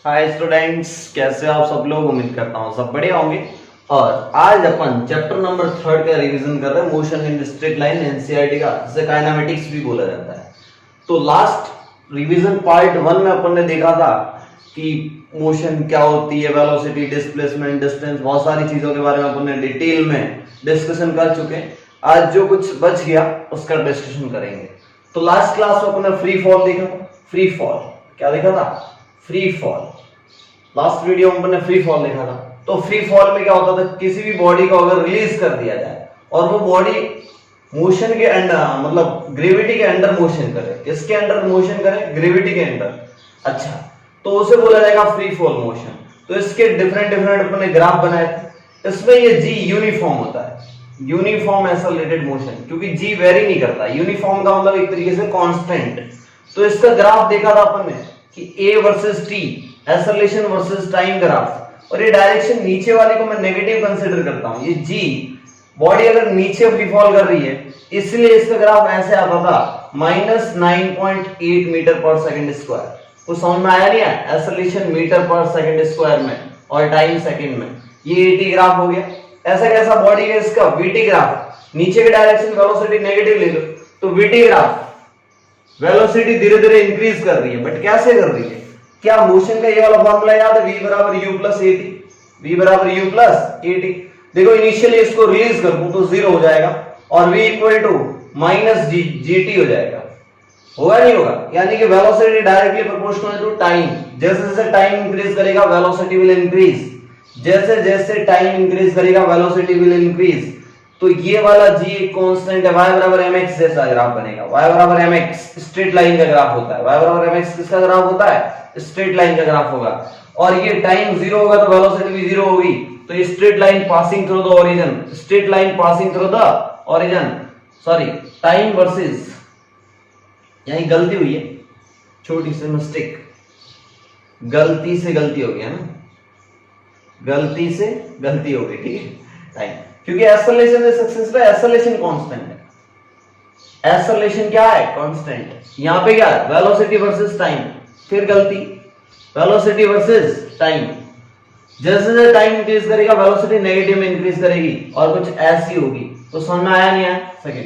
Hi students, कैसे हो आप सब लोग। उम्मीद करता हूँ सब बढ़िया होंगे। और आज अपन चैप्टर नंबर 3 का रिवीजन कर रहे हैं, motion in straight line NCERT का, जिसे काइनेमेटिक्स भी बोला जाता है। तो लास्ट रिवीजन पार्ट 1 में अपन ने देखा था कि मोशन क्या होती है, वेलोसिटी, डिस्प्लेसमेंट, डिस्टेंस, बहुत सारी चीजों के बारे में अपन ने डिटेल में डिस्कशन कर चुके हैं। आज जो कुछ बच गया उसका डिस्कशन करेंगे। तो लास्ट क्लास में अपन ने फ्री फॉल देखा था। फ्री फॉल क्या देखा था? Free fall. लास्ट वीडियो में हमने फ्री फॉल देखा था। तो फ्री फॉल में क्या होता था, किसी भी बॉडी को अगर रिलीज कर दिया जाए और वो बॉडी मोशन के अंडर, मतलब ग्रेविटी के अंडर मोशन करे। किसके अंडर मोशन करे? ग्रेविटी के अंडर। अच्छा, तो उसे बोला जाएगा फ्री फॉल मोशन। तो इसके डिफरेंट डिफरेंट अपने ग्राफ बनाए थे। इसमें ये जी यूनिफॉर्म होता है, यूनिफॉर्म एक्सेलरेटेड मोशन, क्योंकि जी वेरी नहीं करता। यूनिफॉर्म का मतलब एक तरीके से कांस्टेंट। तो इसका ग्राफ देखा था अपन ने कि A versus T, acceleration versus time graph. और ये डायरेक्शन नीचे वाले को मैं नेगेटिव कंसीडर करता हूं। ये जी बॉडी अगर नीचे फ्री फॉल कर रही है, इसलिए इसका ग्राफ ऐसे आता था -9.8 मीटर पर सेकंड स्क्वायर। तो समझ में आया नहीं है? Acceleration metre per second square में और टाइम सेकंड में। ये एटी ग्राफ हो गया। ऐसा कैसा बॉडी है इसका? VT graph. नीचे के डायरेक्शन वेलोसिटी नेगेटिव ले लो, तो वीटी ग्राफ वेलोसिटी धीरे धीरे इंक्रीज कर रही है। बट कैसे कर रही है? क्या मोशन का ये वाला फॉर्मूला याद है? v बराबर u plus A T. v बराबर u प्लस ए टी। देखो इनिशियली इसको रिलीज कर दूं तो 0 हो जाएगा और v equal to minus G T हो जाएगा। होगा नहीं होगा? यानी कि velocity directly proportional to time. जैसे जैसे टाइम इंक्रीज करेगा वेलोसिटी विल इंक्रीज। जैसे जैसे टाइम इंक्रीज करेगा वेलोसिटी विल इंक्रीज। तो ये वाला जी एक कांस्टेंट है, y बराबर mx जैसा ग्राफ बनेगा। y बराबर mx स्ट्रेट लाइन का ग्राफ होता है। y बराबर mx किसका ग्राफ होता है? स्ट्रेट लाइन का ग्राफ होगा। और ये टाइम 0 होगा तो वेलोसिटी भी 0 होगी। तो ये straight line passing through the origin, straight line passing through the origin, sorry time versus, यही गलती हुई है, छोटी सी मिस्टेक, गलती से गलती हो गई है ना, गलती से गलती हो गई, ठीक है। टाइम, क्योंकि एक्सेलरेशन इज सक्सेस पे एक्सेलरेशन कांस्टेंट है। एक्सेलरेशन क्या है? कांस्टेंट। यहां पे क्या है? Velocity versus time. फिर गलती, वेलोसिटी वर्सेस टाइम। जैसे जैसे टाइम इंक्रीज करेगा वेलोसिटी नेगेटिव में इंक्रीज करेगी और कुछ ऐसी होगी। तो समझ में आया नहीं आया? सेकंड।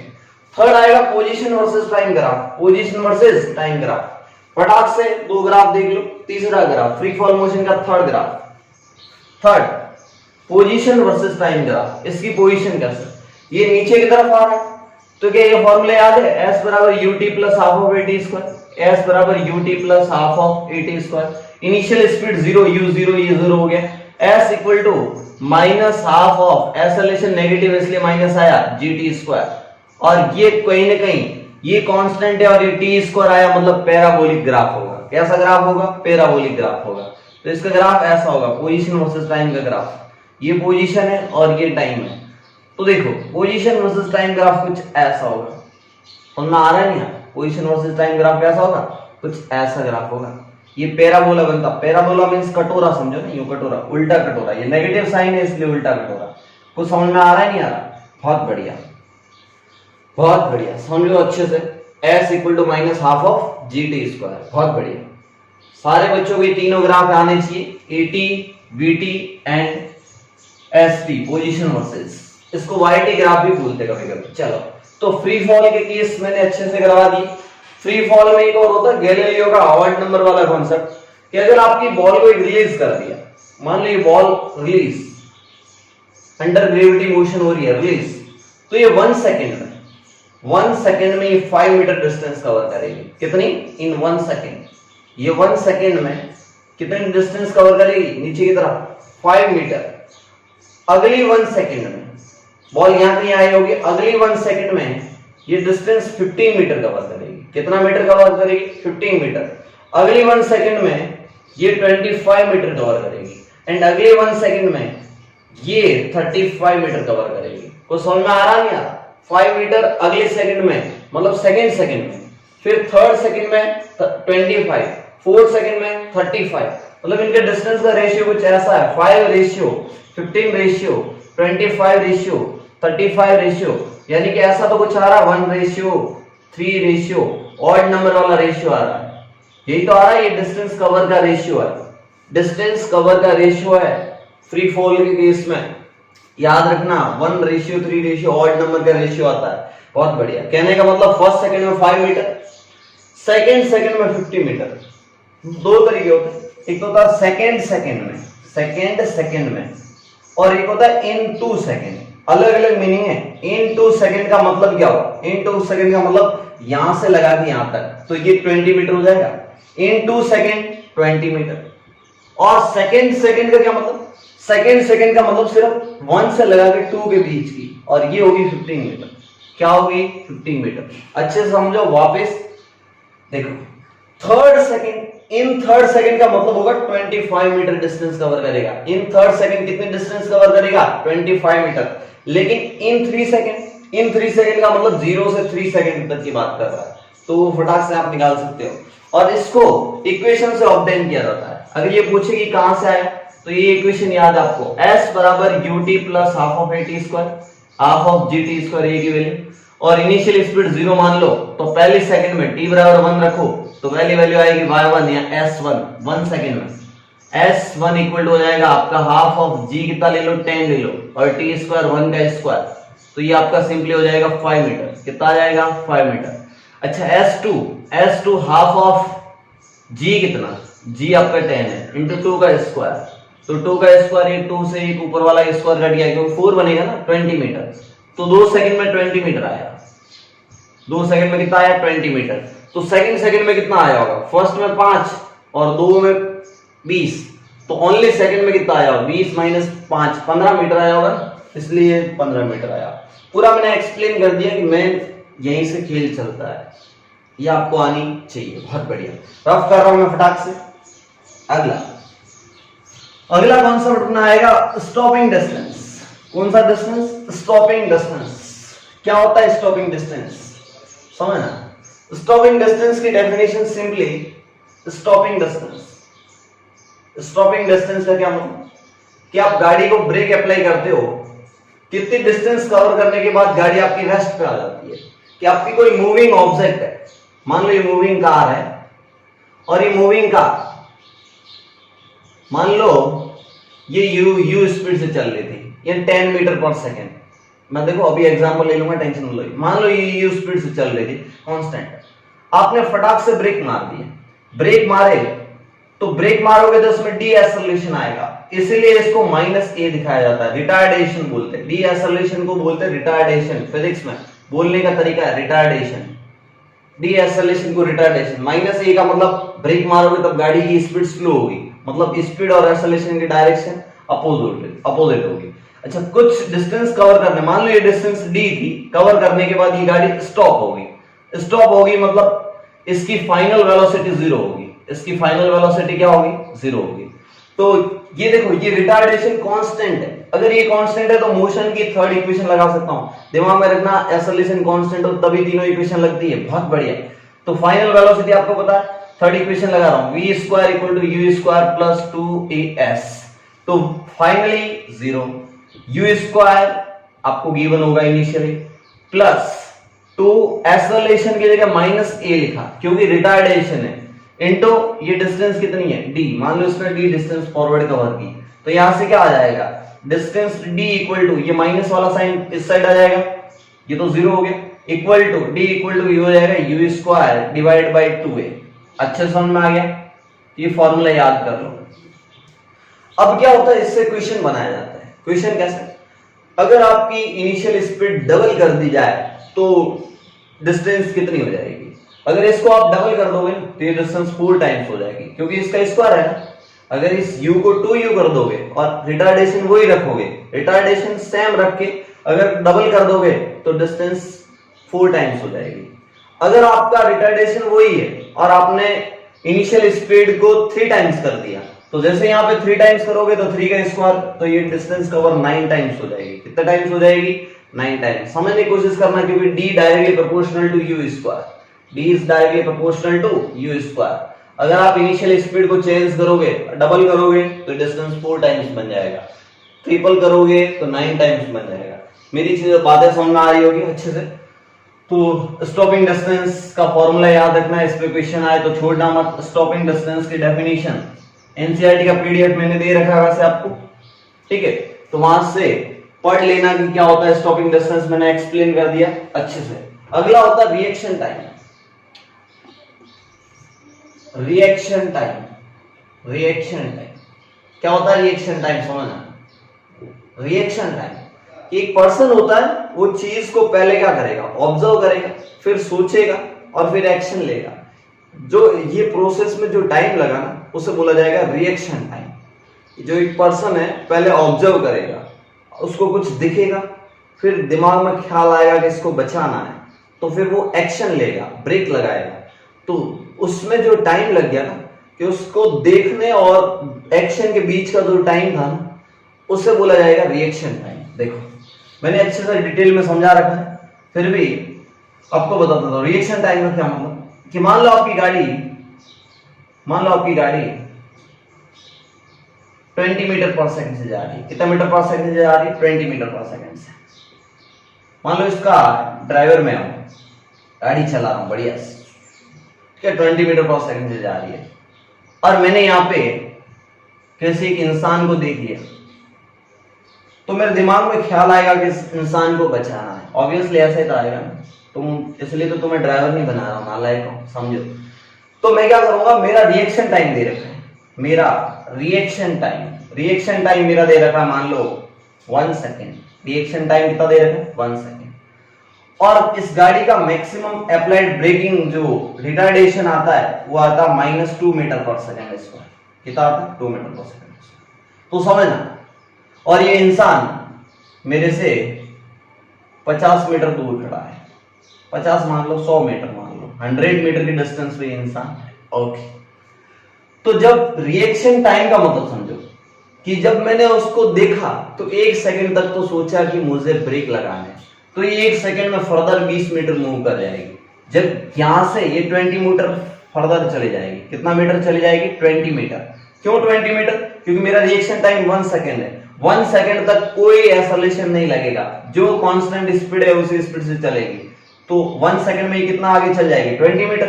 थर्ड आएगा position versus time graph. Position versus time graph, फटाक से दो ग्राफ देख लो। तीसरा ग्राफ फ्री फॉल मोशन का third graph. Third position versus time graph. इसकी पोजीशन कैसे? ये नीचे की तरफ आ रहा है, तो क्या ये फॉर्मूला याद है? s बराबर ut plus half of at square. s बराबर ut plus half of at square. Initial speed 0, u0, ये 0 हो गया। s equal to minus half of, acceleration negative इसलिए माइनस आया, gt स्क्वायर। और ये कहीं ना कहीं ये कांस्टेंट है और ये t स्क्वायर आया, मतलब पैराबोलिक ग्राफ होगा। कैसा ग्राफ होगा? पैराबोलिक ग्राफ होगा। तो इसका ग्राफ ऐसा होगा, पोजीशन वर्सेस टाइम का ग्राफ। ये पोजीशन है और ये टाइम है। तो देखो पोजीशन वर्सेस टाइम ग्राफ कुछ ऐसा होगा। समझ आ रहा है नहीं? पोजीशन वर्सेस टाइम ग्राफ कैसा होगा? कुछ ऐसा ग्राफ होगा। ये पैराबोला बनता। पैराबोला मींस कटोरा, समझो ना, यूं कटोरा, उल्टा कटोरा। ये नेगेटिव साइन है इसलिए उल्टा कटोरा। कुछ समझ में आ रहा है नहीं आ रहा? बहुत बढ़िया, बहुत बढ़िया, समझ लो अच्छे से। s equal to minus half of G T square. बहुत बढ़िया, सारे बच्चों को ये तीनों ग्राफ आने चाहिए, eighty, VT and ST, position versus. इसको वाईटी ग्राफ भी बोलते कभी कभी। चलो, तो फ्री फॉल के केस मैंने अच्छे से करवा दी। फ्री फॉल में एक और होता है गैलीलियो का ऑड नंबर वाला कॉन्सेप्ट, कि अगर आपकी बॉल को एक रिलीज कर दिया, मान लो ये ball release, under gravity motion हो रही है, रिलीज, तो ये 1 सेकेंड में ये 5 मीटर डिस्टेंस कवर करेगी। कितनी? इन 1 सेकेंड। ये 1 सेकेंड में कितनी डिस्टेंस कवर करेगी? नीचे की तरफ 5 मीटर। अगली 1 सेकेंड में बॉल यहां कहीं आई होगी, अगली 1 सेकेंड में ये डिस्टेंस 15 मीटर कवर करेगी। कितना मीटर कवर करेगी? 15 मीटर। अगली 1 सेकेंड में ये 25 मीटर कवर करेगी एंड अगले 1 सेकेंड में ये 35 मीटर कवर करेगी। कुछ समझ में आ रहा नहीं आ रहा? 5 मीटर अगले सेकेंड में, मतलब सेकेंड में, फिर थर्ड सेकेंड में 25, फोर्थ सेकेंड में 35, मतलब इनके डिस्टेंस का रेशियो कुछ ऐसा है, 5 रेशियो 15 रेशियो 25 रेशियो 35 रेशियो, यानी कि ऐसा तो कुछ आ रहा है 1 रेशियो 3 रेशियो, ऑड नंबर वाला रेशियो आ रहा है। यही तो आ रहा है, ये डिस्टेंस कवर का रेशियो है। डिस्टेंस कवर का रेशियो है फ्री फॉल के केस में, याद रखना 1:3 ऑड नंबर का रेशियो आता है। बहुत बढ़िया। कहने का मतलब फर्स्ट सेकंड में 5 मीटर, सेकंड में 50 मीटर। दो तरीके होते हैं, एक होता है सेकंड में, और एक होता है इन 2 सेकंड। अलग अलग मीनिंग है। इन 2 सेकंड का मतलब क्या होगा? इन 2 सेकंड का मतलब यहां से लगा के यहां तक, तो ये 20 मीटर हो जाएगा। इन 2 सेकंड 20 मीटर। और सेकंड का क्या मतलब? सेकंड का मतलब सिर्फ 1 से लगा के 2 के बीच की, और ये होगी 15 मीटर। क्या होगी? 15 मीटर। अच्छे से समझो। वापस देखो, इन थर्ड सेकंड का मतलब होगा 25 मीटर डिस्टेंस कवर करेगा। इन थर्ड सेकंड कितने डिस्टेंस कवर करेगा? 25 मीटर। लेकिन इन 3 सेकंड का मतलब 0 से 3 सेकंड तक की बात कर रहा है, तो फटाक से आप निकाल सकते हो। और इसको इक्वेशन से ऑब्टेन किया जाता है। अगर ये पूछे कि कहां से आया, तो ये इक्वेशन याद है आपको, s बराबर ut plus half of at square, half of gt square a की वैल्यू, और इनिशियल स्पीड 0 मान लो, तो पहले सेकंड में t बराबर 1 रखो, तो वैल्यू आएगी y1 या s1 1 सेकंड में। s1 इक्वल हो जाएगा आपका हाफ ऑफ g कितना ले लो? 10 ले लो, और t स्क्वायर 1 का स्क्वायर, तो ये आपका सिंपली हो जाएगा 5 मीटर। कितना आ जाएगा? 5 मीटर। अच्छा s2 हाफ ऑफ g कितना? g आपका 10 है, इंटू 2 का स्क्वायर, तो 2 का स्क्वायर, ये 2 से एक ऊपर वाला स्क्वायर कट गया, क्योंकि 4 बनेगा ना, 20 मीटर। तो 2 सेकंड में 20 मीटर आया। 2 सेकंड में कितना आया? 20 मीटर। तो सेकंड में कितना आया होगा? फर्स्ट में 5 और 2 में 20, तो ओनली सेकंड में कितना आया होगा? 20 माइनस 5 15 मीटर आया होगा, इसलिए 15 मीटर आया। पूरा मैंने एक्सप्लेन कर दिया कि मैं यहीं से खेल चलता है, ये आपको आनी चाहिए। बहुत बढ़िया। रफ कर रहा हूं मैं फटाक से। अगला कॉन्सेप्ट अपना आएगा स्टॉपिंग डिस्टेंस। कौन सा डिस्टेंस? Stopping distance. क्या होता है स्टॉपिंग डिस्टेंस? समझना। स्टॉपिंग डिस्टेंस की डेफिनेशन सिंपली स्टॉपिंग डिस्टेंस का क्या मतलब कि आप गाड़ी को ब्रेक अप्लाई करते हो, कितनी डिस्टेंस कवर करने के बाद गाड़ी आपकी रेस्ट पे आ जाती है। कि आपकी कोई मूविंग ऑब्जेक्ट है, मान लो ये मूविंग कार है, और ये मूविंग कार मान लो ये u स्पीड से चल रही थी, ये 10 मीटर पर सेकेंड। मैं देखो अभी एग्जांपल ले लूंगा, टेंशन न लो। मान लो ये u स्पीड से चल रही थी, कांस्टेंट। आपने फटाक से ब्रेक मार दिया, ब्रेक मारे तो ब्रेक मारोगे तो इसमें डी एक्सेलरेशन आएगा, इसीलिए इसको -a दिखाया जाता है। रिटार्डेशन बोलते हैं, डी एक्सेलरेशन को बोलते हैं रिटार्डेशन। फिजिक्स में बोलने का तरीका है रिटार्डेशन। डी एक्सेलरेशन को रिटार्डेशन। -a का मतलब ब्रेक मारोगे तब गाड़ी की स्पीड स्लो होगी, मतलब स्पीड और एक्सेलरेशन की डायरेक्शन अपोजिट होगी। अच्छा, कुछ डिस्टेंस कवर करने, मान लो ये डिस्टेंस d थी, कवर करने के बाद ये गाड़ी स्टॉप होगी, मतलब इसकी फाइनल वेलोसिटी 0 होगी। इसकी फाइनल वेलोसिटी क्या होगी? 0 होगी। तो ये देखो, ये रिटार्डेशन कांस्टेंट है। अगर ये कांस्टेंट है तो मोशन की थर्ड इक्वेशन लगा सकता हूं। दिमाग में रखना, एक्सेलरेशन कांस्टेंट हो तभी तीनों इक्वेशन लगती है। बहुत बढ़िया। तो फाइनल वेलोसिटी आपको पता है, थर्ड इक्वेशन लगा रहा हूं, v square equal to u square plus 2as। तो फाइनली 0, u स्क्वायर आपको गिवन होगा इनिशियली, प्लस 2 एक्सेलरेशन की जगह -a लिखा क्योंकि रिटार्डेशन है, इनटू ये डिस्टेंस कितनी है? d। मान लो इसने d डिस्टेंस फॉरवर्ड कवर की, तो यहां से क्या आ जाएगा? डिस्टेंस d इक्वल टू, ये माइनस वाला साइन इस साइड आ जाएगा, ये तो 0 हो गया, equal to d equal to u हो जाएगा u square divide by 2a। अच्छे समझ में आ गया? ये फॉर्मूला याद कर लो। अब क्या होता है, इससे क्वेश्चन बनाया जाता है। क्वेश्चन कैसे? अगर आपकी इनिशियल स्पीड डबल कर दी जाए तो डिस्टेंस कितनी हो जाएगी? अगर इसको आप डबल कर दोगे तो ये डिस्टेंस 4 टाइम्स हो जाएगी, क्योंकि इसका स्क्वायर है ना। अगर इस u को 2u कर दोगे और रिटार्डेशन वही रखोगे, रिटार्डेशन सेम रख के अगर डबल कर दोगे तो डिस्टेंस 4 टाइम्स हो जाएगी। अगर आपका रिटार्डेशन वही है और आपने इनिशियल स्पीड को 3 टाइम्स कर दिया, तो जैसे यहाँ पे 3 टाइम्स करोगे तो 3 का स्क्वायर, तो ये डिस्टेंस कवर 9 टाइम्स हो जाएगी। कितना टाइम्स हो जाएगी? 9 टाइम्स। समझने की कोशिश करना, क्योंकि d directly proportional to u square, d is directly proportional to u square. अगर आप इनिशियल स्पीड को चेंज करोगे, डबल करोगे तो डिस्टेंस 4 टाइम्स बन जाएगा, ट्रिपल करोगे तो 9 टाइम्स बन जाएगा। मेरी चीजें बातें समझ में आ रही होगी अच्छे से। तो स्टॉपिंग डिस्टेंस का फॉर्मूला याद रखना, इस पे क्वेश्चन आए तो छोड़ना मत। स्टॉपिंग डिस्टेंस की डेफिनेशन एनसीईआरटी का पीडीएफ मैंने दे रखा है वैसे आपको, ठीक है, तो वहां से पढ़ लेना कि क्या होता है स्टॉपिंग डिस्टेंस, मैंने एक्सप्लेन कर दिया अच्छे से। अगला होता है reaction time. Reaction time, reaction time क्या होता है? रिएक्शन टाइम समझना। रिएक्शन टाइम, एक पर्सन होता है वो चीज को पहले क्या करेगा? ऑब्जर्व करेगा, फिर सोचेगा और फिर एक्शन लेगा। जो ये प्रोसेस में जो टाइम लगा ना उसे बोला जाएगा रिएक्शन टाइम। जो एक पर्सन है पहले ऑब्जर्व करेगा, उसको कुछ दिखेगा, फिर दिमाग में ख्याल आएगा कि इसको बचाना है, तो फिर वो एक्शन लेगा, ब्रेक लगाएगा। तो उसमें जो टाइम लग गया ना कि उसको देखने और एक्शन के बीच का जो टाइम था ना उसे बोला जाएगा रिएक्शन टाइम। देखो मैंने अच्छे से डिटेल में समझा रखा है, फिर भी आपको बताता हूं रिएक्शन टाइम का क्या मतलब। कि मान लो आपकी गाड़ी 20 मीटर पर सेकंड से जा रही है। कितना मीटर पर सेकंड से जा रही है? 20 मीटर पर सेकंड से। मान लो इसका ड्राइवर में हूं, गाड़ी चला रहा हूं बढ़िया, ठीक है, 20 मीटर पर सेकंड से जा रही है, और मैंने यहाँ पे किसी एक इंसान को देख लिया, तो मेरे दिमाग में ख्याल आएगा कि इस इंसान को बचाना है। ऑब्वियसली ऐसा ही तो आएगा ना, तुम इसलिए तो तुम्हें ड्राइवर नहीं बना रहा हूं, नालायक हो, समझो। तो मैं क्या करूंगा, मेरा रिएक्शन टाइम दे रखा है, मेरा रिएक्शन टाइम मेरा दे रखा है, मान लो 1 सेकेंड। रिएक्शन टाइम कितना दे रखा है? 1 सेकेंड। और इस गाड़ी का मैक्सिमम अप्लाइड ब्रेकिंग जो रिटार्डेशन आता है वो आता है -2 मीटर पर सेकेंड स्क्वायर। कितना आता है? 2 मीटर पर सेकेंड। तो समझना, और ये इंसान मेरे से 50 मीटर दूर खड़ा है, 50 मान लो, 100 मीटर मान लो, 100 मीटर की डिस्टेंस पे इंसान है। ओके, तो जब रिएक्शन टाइम का मतलब समझो कि जब मैंने उसको देखा तो 1 सेकंड तक तो सोचा कि मुझे ब्रेक लगाना है, तो ये 1 सेकंड में फर्दर 20 मीटर मूव कर जाएगी। जब यहां से ये 20 मीटर फर्दर चले जाएगी, कितना मीटर चली जाएगी? 20 मीटर। क्यों 20 मीटर? क्योंकि मेरा रिएक्शन टाइम 1 सेकंड है। 1 सेकंड तक कोई एक्सेलरेशन नहीं लगेगा, जो कांस्टेंट स्पीड है उसी स्पीड से चलेगी। तो 1 सेकंड में ये कितना आगे चल जाएगी? 20 मीटर।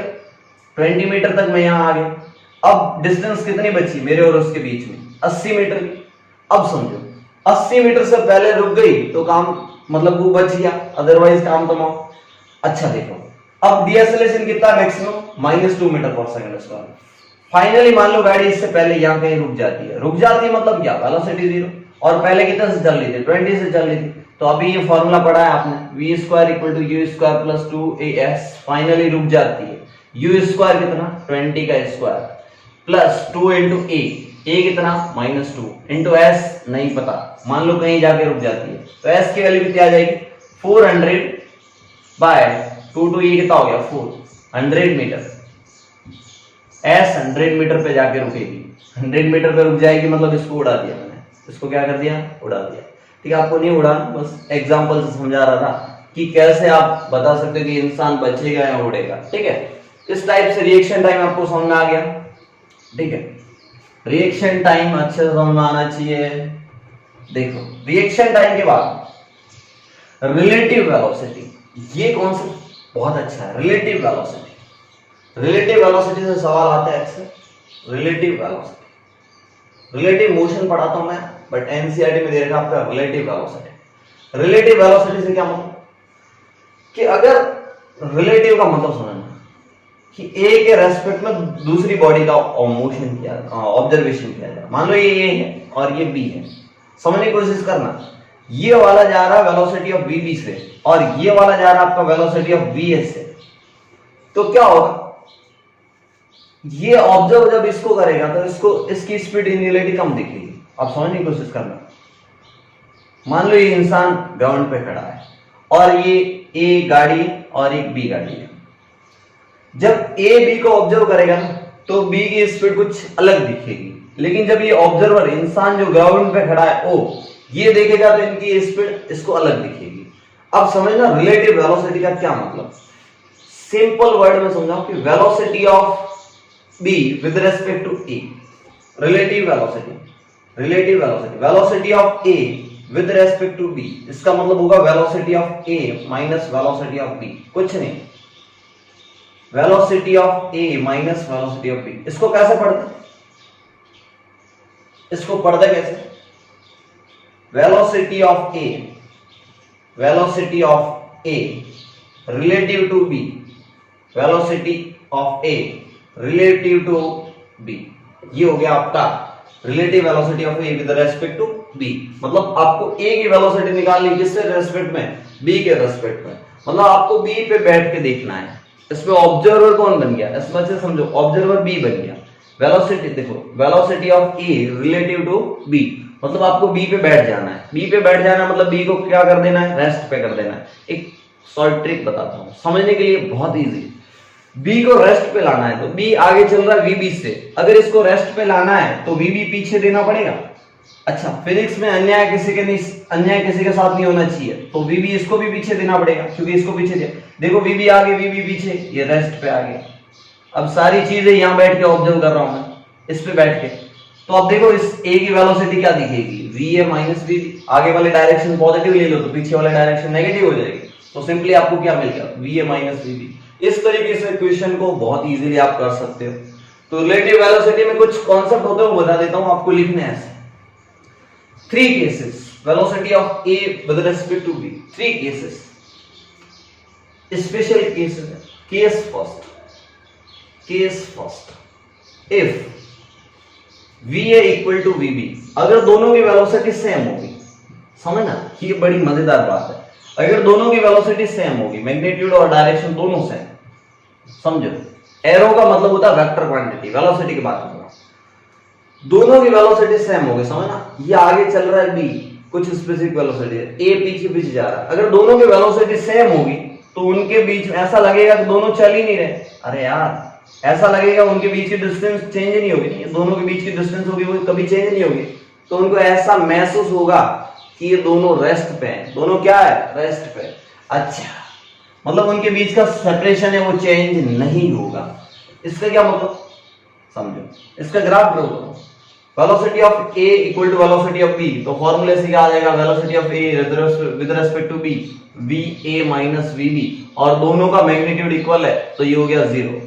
20 मीटर तक मैं यहां आ गया। अब डिस्टेंस कितनी बची मेरे और उसके बीच में? 80 मीटर की। अब समझो 80 मीटर से पहले रुक गई तो काम मतलब वो बच गया, अदरवाइज काम तमाम। अच्छा देखो, अब डीएसएलेशन कितना maximum? -2 metre per second square. Finally मान लो गाड़ी इससे पहले यहां कहीं रुक जाती है। रुक जाती है मतलब क्या? वेलोसिटी 0। और पहले कितने से चल रही थी? 20 से चल रही थी। तो अभी ये फॉर्मूला पढ़ा है आपने, v² = u² + 2as। फाइनली रुक जाती है। u² कितना? 20 का स्क्वायर प्लस 2 × a कितना? -2 × s नहीं पता, मान लो कहीं जाके रुक जाती है, तो s की वैल्यू कितनी आ जाएगी? 400/2 to a कितना हो गया? 400 मीटर। s 100 मीटर पे जाके रुकेगी, 100 मीटर पे रुक जाएगी, मतलब इसको उड़ा दिया मैंने। इसको क्या कर दिया? उड़ा दिया। ठीक है, आपको नहीं उड़ा, बस एग्जांपल से समझा रहा था कि कैसे आप बता सकते हो कि इंसान बचेगा या उड़ेगा। ठीक है, इस टाइप से रिएक्शन टाइम आपको समझ में आ गया। ठीक है, रिएक्शन टाइम अच्छे से समझ में आना चाहिए। देखो रिएक्शन टाइम के बाद रिलेटिव वेलोसिटी, ये कॉन्सेप्ट बहुत अच्छा है। रिलेटिव वेलोसिटी, रिलेटिव वेलोसिटी से सवाल आता है अक्सर। रिलेटिव वेलोसिटी, रिलेटिव मोशन पढ़ाता हूं मैं, बट एनसीईआरटी में दे रखा आपका रिलेटिव वेलोसिटी। रिलेटिव वेलोसिटी से क्या मतलब कि अगर रिलेटिव का मतलब समझना कि ए के रेस्पेक्ट में दूसरी बॉडी का मोशन किया, ऑब्जर्वेशन किया जाए। मान लो ये है और ये बी है, समझने की कोशिश करना। ये वाला जा रहा है वेलोसिटी ऑफ वी से और ये वाला जा रहा है आपका वेलोसिटी ऑफ वी से, तो क्या होगा? ये ऑब्जर्व जब इसको करेगा तो इसको इसकी स्पीड इन रियलिटी कम दिखेगी। आप समझने की कोशिश करना। मान लो ये इंसान ग्राउंड पे खड़ा है और ये ए गाड़ी और एक बी गाड़ी है। जब ए बी को ऑब्जर्व करेगा ना तो बी की स्पीड कुछ अलग दिखेगी, लेकिन जब ये ऑब्जर्वर इंसान जो ग्राउंड पे खड़ा है ओ ये देखेगा तो इनकी स्पीड इसको अलग दिखेगी। अब समझना रिलेटिव वेलोसिटी का क्या मतलब। सिंपल वर्ड में समझाऊं कि velocity of B with respect to A, relative velocity, relative velocity, velocity of A with respect to B, इसका मतलब होगा velocity of A minus velocity of B. कुछ नहीं, velocity of A minus velocity of B. इसको कैसे पढ़ते हैं? इसको पढ़ते कैसे, velocity of A, velocity of A relative to B, velocity of A relative to B, ये हो गया आपका relative velocity of A with respect to B. मतलब आपको ए की वेलोसिटी निकालनी किससे रेस्पेक्ट में, बी के रेस्पेक्ट में। मतलब आपको बी पे बैठ के देखना है। इसमें ऑब्जर्वर कौन बन गया, इसमें से समझो ऑब्जर्वर बी बन गया। वेलोसिटी देखो, velocity of A relative to B, मतलब आपको बी पे बैठ जाना है। बी पे बैठ जाना मतलब बी को क्या कर देना है, रेस्ट पे कर देना है। एक शॉर्ट ट्रिक बताता हूं समझने के लिए, बहुत इजी। बी को रेस्ट पे लाना है तो बी आगे चल रहा है वीबी से, अगर इसको रेस्ट पे लाना है तो वीबी पीछे देना पड़ेगा। अच्छा, फिजिक्स में अन्याय किसी के साथ नहीं होना चाहिए, तो वीबी इसको भी पीछे देना पड़ेगा, क्योंकि इसको पीछे दिया। देखो वीबी आगे वीबी पीछे, ये रेस्ट पे आ गया। अब सारी चीजें यहां बैठ के ऑब्जर्व कर रहा हूं मैं, इस पे बैठ के। तो अब देखो इस ए की वेलोसिटी क्या दिखेगी, वी ए माइनस वी। आगे वाले डायरेक्शन पॉजिटिव ले लो तो पीछे वाले डायरेक्शन नेगेटिव हो जाएगी, तो सिंपली आपको क्या मिल गया, V A minus V B. इस तरीके से क्वेश्चन को बहुत इजीली आप कर सकते हो। तो रिलेटिव वेलोसिटी में कुछ कॉन्सेप्ट होते हैं वो बता देता हूं आपको, लिखने ऐसे 3 cases velocity of A with respect to B, 3 cases, special cases है। case first if VA equal to VB, अगर दोनों की वेलोसिटी सेम होगी, समझना ये बड़ी मजेदार बात है। अगर दोनों की वेलोसिटी सेम होगी, मैग्नीट्यूड और डायरेक्शन दोनों सेम, समझो एरो का मतलब होता है वेक्टर क्वांटिटी, वेलोसिटी की बात कर रहा हूं। दोनों की वेलोसिटी सेम होगी, समझना ये आगे चल रहा है बी, कुछ स्पेसिफिक वेलोसिटी है, ए पीछे जा रहा है। अगर दोनों की वेलोसिटी सेम होगी तो उनके बीच में ऐसा लगेगा कि दोनों चल ही नहीं रहे। अरे यार ऐसा लगेगा उनके बीच की डिस्टेंस चेंज नहीं होगी, नहीं दोनों के बीच की डिस्टेंस होगी वो कभी चेंज नहीं होगी। तो उनको ऐसा महसूस होगा कि ये दोनों रेस्ट पे हैं, दोनों क्या है, रेस्ट पे। अच्छा, मतलब उनके बीच का सेपरेशन है वो चेंज नहीं होगा। इसका क्या मतलब समझो, इसका ग्राफ ड्रॉ करो। Velocity of A equal to velocity of B, तो फॉर्मूले से क्या आ जाएगा, velocity of A with respect to B V A minus V B, और दोनों का मैग्नीट्यूड इक्वल है तो ये हो गया 0।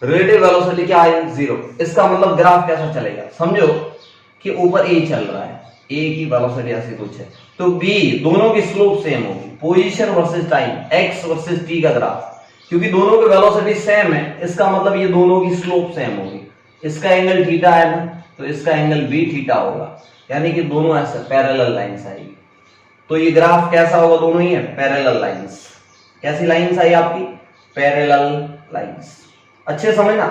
रिलेटिव वेलोसिटी क्या है, 0। इसका मतलब ग्राफ कैसा चलेगा, समझो कि ऊपर ए चल रहा है, ए की वेलोसिटी ऐसी कुछ है, तो बी दोनों की स्लोप सेम होगी, position versus time, x versus T का ग्राफ। क्योंकि दोनों की वेलोसिटी सेम है, इसका मतलब ये दोनों की स्लोप सेम होगी। इसका एंगल थीटा है ना, तो इसका एंगल भी थीटा होगा, यानी कि दोनों ऐसे पैरेलल लाइंस आएगी। तो ये ग्राफ कैसा होगा, दोनों ही है पैरेलल लाइंस। कैसी लाइंस आई आपकी, पैरेलल लाइंस। अच्छे समझना,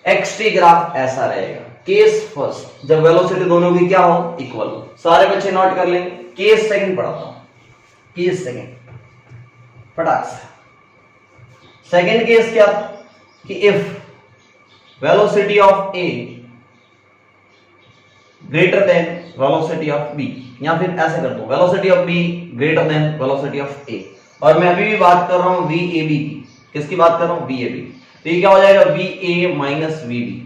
एक्स टी ग्राफ ऐसा रहेगा। केस फर्स्ट, जब वेलोसिटी दोनों की क्या हो, इक्वल हो। सारे बच्चे नोट कर लेंगे। केस सेकंड पढ़ाता हूं, केस सेकंड फटाक से। सेकंड केस क्या था कि if velocity of A greater than velocity of B, या फिर ऐसे कर दो, velocity of B greater than velocity of A. और मैं अभी भी बात कर रहा हूं वी ए बी की, किसकी बात कर रहा हूं, वी ए बी। तो ये क्या हो जाएगा, V A minus V B.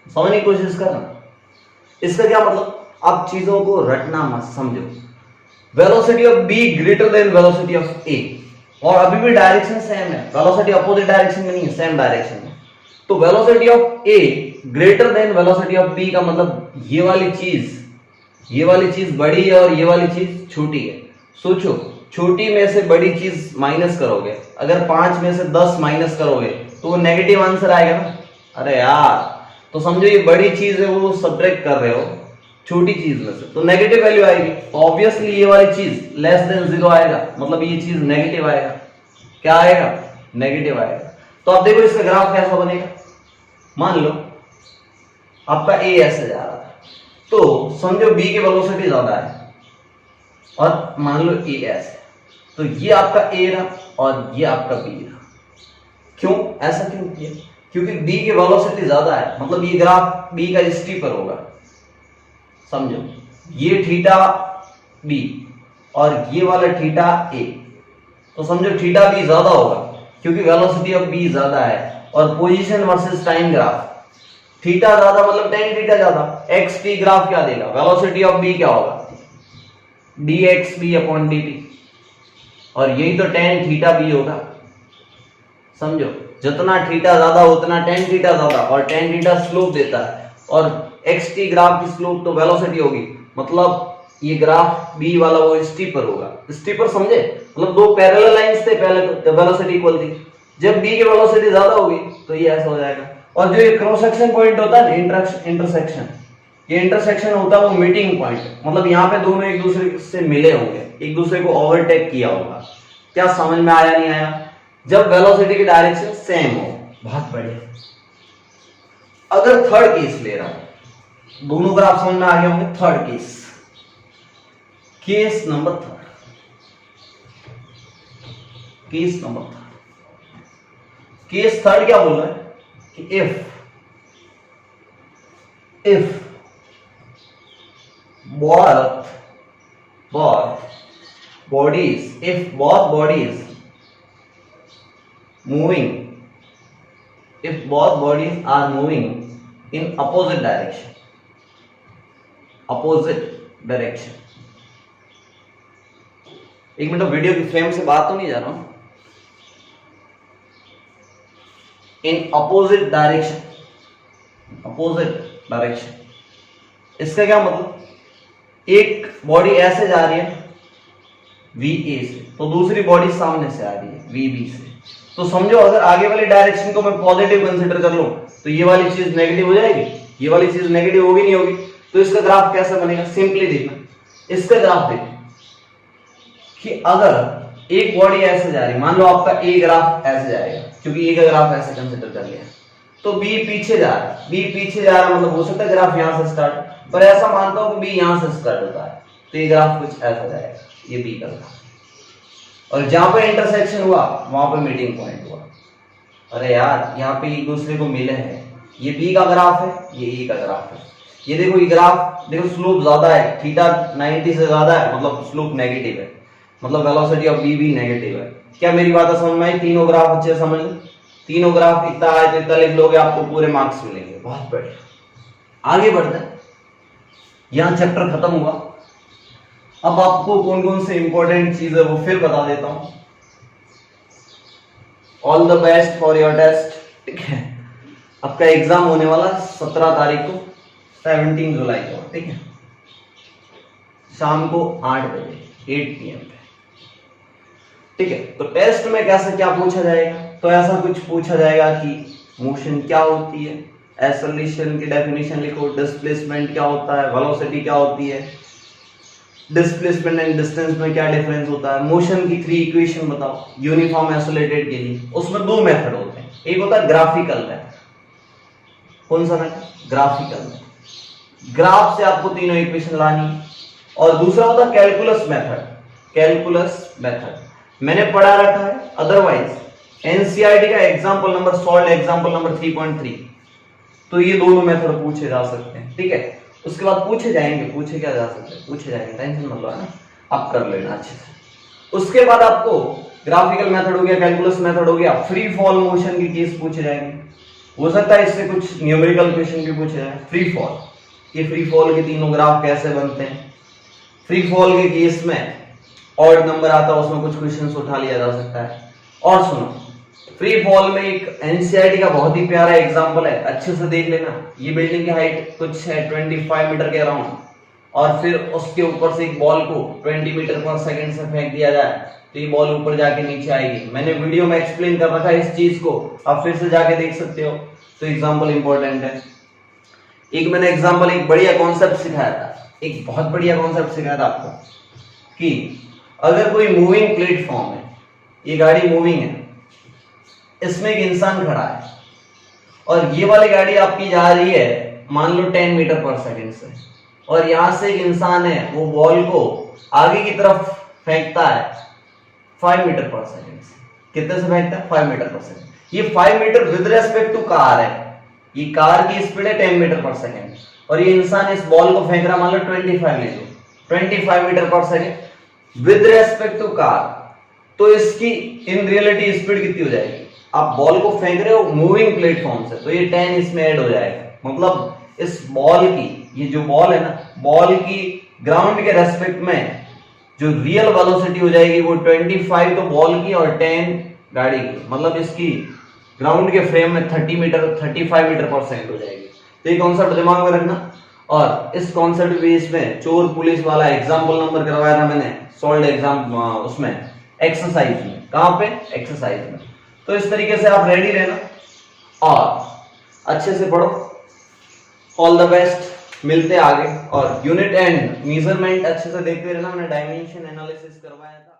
समझने की कोशिश करना। इसका क्या मतलब, आप चीजों को रटना मत, समझो। Velocity of B greater than velocity of A, और अभी भी डायरेक्शन सेम है, वेलोसिटी अपोजिट डायरेक्शन में नहीं है, सेम डायरेक्शन में। तो velocity of A greater than velocity of B का मतलब ये वाली चीज बड़ी है और ये वाली चीज छोटी है। सोचो, छोटी में से बड़ी चीज माइनस करोगे, अगर 5 में से 10 माइनस करोगे तो वो नेगेटिव आंसर आएगा ना। अरे यार, तो समझो ये बड़ी चीज है वो सब्ट्रैक्ट कर रहे हो छोटी चीज में से, तो नेगेटिव वैल्यू आएगी। तो ऑब्वियसली ये वाली चीज लेस देन 0 आएगा, मतलब ये चीज नेगेटिव आएगा। क्या आएगा, नेगेटिव आएगा। तो आप देखो इसका ग्राफ कैसा बनेगा। मान लो आपका ए ऐसे जा रहा था, तो समझो बी की वेलोसिटी ज्यादा है, और मान लो ए ऐसे, तो ये आपका ए रहा और ये आपका बी रहा। क्यों ऐसा क्यों किया, क्योंकि बी की वेलोसिटी ज्यादा है, मतलब ये ग्राफ बी का स्टीपर होगा। समझो ये थीटा बी और ये वाला थीटा ए, तो समझो थीटा बी ज्यादा होगा क्योंकि वेलोसिटी ऑफ बी ज्यादा है। और position versus time graph, theta ज्यादा मतलब tan थीटा ज्यादा। एक्स टी ग्राफ क्या देगा, वेलोसिटी ऑफ बी क्या होगा, dxb अपॉन dt, और यही तो tan थीटा बी होगा। समझो जितना थीटा ज्यादा उतना tan थीटा ज्यादा, और tan थीटा स्लोप देता है, और एक्स टी ग्राफ की स्लोप तो वेलोसिटी होगी, मतलब ये ग्राफ बी वाला वो स्टीपर होगा। स्टीपर समझे, मतलब दो पैरेलल लाइंस थे पहले तो वेलोसिटी इक्वल थी, जब बी की वेलोसिटी ज्यादा होगी तो ये ऐसा हो जाएगा। और जो ये क्रॉस सेक्शन पॉइंट होता है ना, इंटरसेक्शन, ये इंटरसेक्शन होता है वो मीटिंग पॉइंट, मतलब यहाँ पे दोनों एक दूसरे से मिले होंगे, एक दूसरे को ओवरटेक किया होगा। क्या समझ में आया नहीं आया? जब वेलोसिटी की डायरेक्शन सेम हो। बहुत बढ़िया। अगर थर्ड केस ले रहा हूं, दोनों ग्राफ समझ में आ गए होंगे। Third case, case number third, case number third. Case third क्या बोल रहा है कि if both bodies are moving in opposite direction, एक मिनट, वीडियो की फ्रेम से बात तो नहीं जा रहा हूं। इन अपोजिट डायरेक्शन, इसका क्या मतलब, एक बॉडी ऐसे जा रही है VA से, तो दूसरी बॉडी सामने से आ रही है VB से। तो समझो अगर आगे वाली डायरेक्शन को मैं पॉजिटिव कंसीडर कर लूं तो ये वाली चीज नेगेटिव हो जाएगी, ये वाली चीज नेगेटिव होगी नहीं होगी। तो इसका ग्राफ कैसे बनेगा, सिंपली देखना, इसका ग्राफ देखो कि अगर एक बॉडी ऐसे जा रही है, मान लो आपका ए ग्राफ ऐसे जाएगा, क्योंकि ए का ग्राफ ऐसे कंसीडर कर लिया, तो बी पीछे जा रहा है, मतलब हो सकता है ग्राफ यहां से स्टार्ट, पर ऐसा मानता हूं कि बी यहां से स्टार्ट होता है, तो ये ग्राफ कुछ ऐसा जाएगा, ये बी का ग्राफ। और जहां पे इंटरसेक्शन हुआ वहां पे मीटिंग पॉइंट हुआ। अरे यार यहाँ पे एक दूसरे को मिले हैं, ये बी का ग्राफ है, ये ए का ग्राफ है। ये देखो, ये ग्राफ देखो, स्लोप ज्यादा है, थीटा 90 से ज्यादा है, मतलब स्लोप नेगेटिव है, मतलब वेलोसिटी ऑफ बी भी नेगेटिव है। क्या मेरी बात समझ में आई? तीनों ग्राफ अच्छे समझ लो, तीनों ग्राफ इतना आए तो इतना लिख लोगे, आपको पूरे मार्क्स मिलेंगे। बहुत बढ़िया, आगे बढ़ते हैं। यहां चैप्टर खत्म हुआ। अब आपको कौन कौन से इंपॉर्टेंट चीज है वो फिर बता देता हूं। All the best for your test. ठीक है, आपका एग्जाम होने वाला 17 तारीख को, 17 जुलाई को, ठीक है, शाम को 8 बजे 8 PM पे। ठीक है, तो टेस्ट में कैसे क्या पूछा जाएगा, तो ऐसा कुछ पूछा जाएगा कि मोशन क्या होती है, एक्सेलरेशन की डेफिनेशन लिखो, डिस्प्लेसमेंट क्या होता है, वेलोसिटी क्या होती है, डिस्प्लेसमेंट एंड डिस्टेंस में क्या डिफरेंस होता है, मोशन की 3 इक्वेशन बताओ यूनिफॉर्म आइसोलेटेड के लिए। उसमें 2 मेथड होते हैं, एक होता है ग्राफिकल मेथड। कौन सा मेथड? Graphical method. ग्राफ से आपको तीनों इक्वेशन लानी, और दूसरा होता है कैलकुलस मेथड। कैलकुलस मेथड मैंने पढ़ा रखा है, अदरवाइज एनसीईआरटी का example number solve example number 3.3, तो ये दोनों मेथड पूछे जा सकते हैं। ठीक है, उसके बाद पूछे जाएंगे, पूछे क्या जा सकते हैं, पूछे जाएंगे, टेंशन मत लो, है ना, आप कर लेना अच्छे से। उसके बाद आपको ग्राफिकल मेथड हो गया, कैलकुलस मेथड हो गया, फ्री फॉल मोशन की केस पूछे जाएंगे। हो सकता है इससे कुछ न्यूमेरिकल क्वेश्चन भी पूछे जाए। फ्री फॉल, ये फ्री फॉल के तीनों ग्राफ कैसे बनते हैं, फ्री फॉल के केस में ऑड नंबर आता है, उसमें कुछ क्वेश्चंस उठा लिया जा सकता है। और सुनो, फ्री फॉल में एक एनसीईआरटी का बहुत ही प्यारा एग्जांपल है, अच्छे से देख लेना। ये बिल्डिंग की हाइट कुछ है 25 मीटर के अराउंड, और फिर उसके ऊपर से एक बॉल को 20 मीटर पर सेकंड से फेंक दिया जाए तो ये बॉल ऊपर जाके नीचे आएगी। मैंने वीडियो में एक्सप्लेन कर रखा है इस चीज को, आप फिर से जाके देख सकते हो। तो एग्जाम्पल इंपॉर्टेंट है। एक मैंने एग्जाम्पल, एक बढ़िया कॉन्सेप्ट सिखाया था, एक बहुत बढ़िया कॉन्सेप्ट सिखाया था आपको कि अगर कोई मूविंग प्लेटफॉर्म है, ये गाड़ी मूविंग है, इसमें एक इंसान खड़ा है और ये वाली गाड़ी आपकी जा रही है मान लो 10 मीटर पर सेकंड से, और यहां से एक इंसान है वो बॉल को आगे की तरफ फेंकता है 5 मीटर पर सेकंड से। कितने से फेंकता है? 5 मीटर पर सेकंड। ये 5 meter with respect to car है, ये कार की स्पीड है 10 मीटर पर सेकंड, और ये इंसान इस बॉल को फेंक रहा मान लो 25 ले लो, 25 meter per second with respect to car. तो इसकी इन रियलिटी स्पीड कितनी हो जाएगी? आप बॉल को फेंक रहे हो मूविंग प्लेटफॉर्म से, तो ये 10 इसमें ऐड हो जाएगा। मतलब इस बॉल की, ये जो बॉल है ना, बॉल की ग्राउंड के रेस्पेक्ट में जो रियल वेलोसिटी हो जाएगी वो 25 तो बॉल की और 10 गाड़ी की, मतलब इसकी ग्राउंड के फ्रेम में 35 मीटर पर सेकंड हो जाएगी। तो ये कॉन्सेप्ट दिमाग में रखना। और इस कॉन्सेप्ट बेस में चोर पुलिस वाला एग्जाम्पल नंबर करवाया था मैंने सोल्ड एग्जाम उसमें एक्सरसाइज में। कहां पे? एक्सरसाइज में। तो इस तरीके से आप रेडी रहना और अच्छे से पढ़ो। ऑल द बेस्ट, मिलते आगे। और यूनिट एंड मेजरमेंट अच्छे से देखते रहना, मैंने डायमेंशन एनालिसिस करवाया था।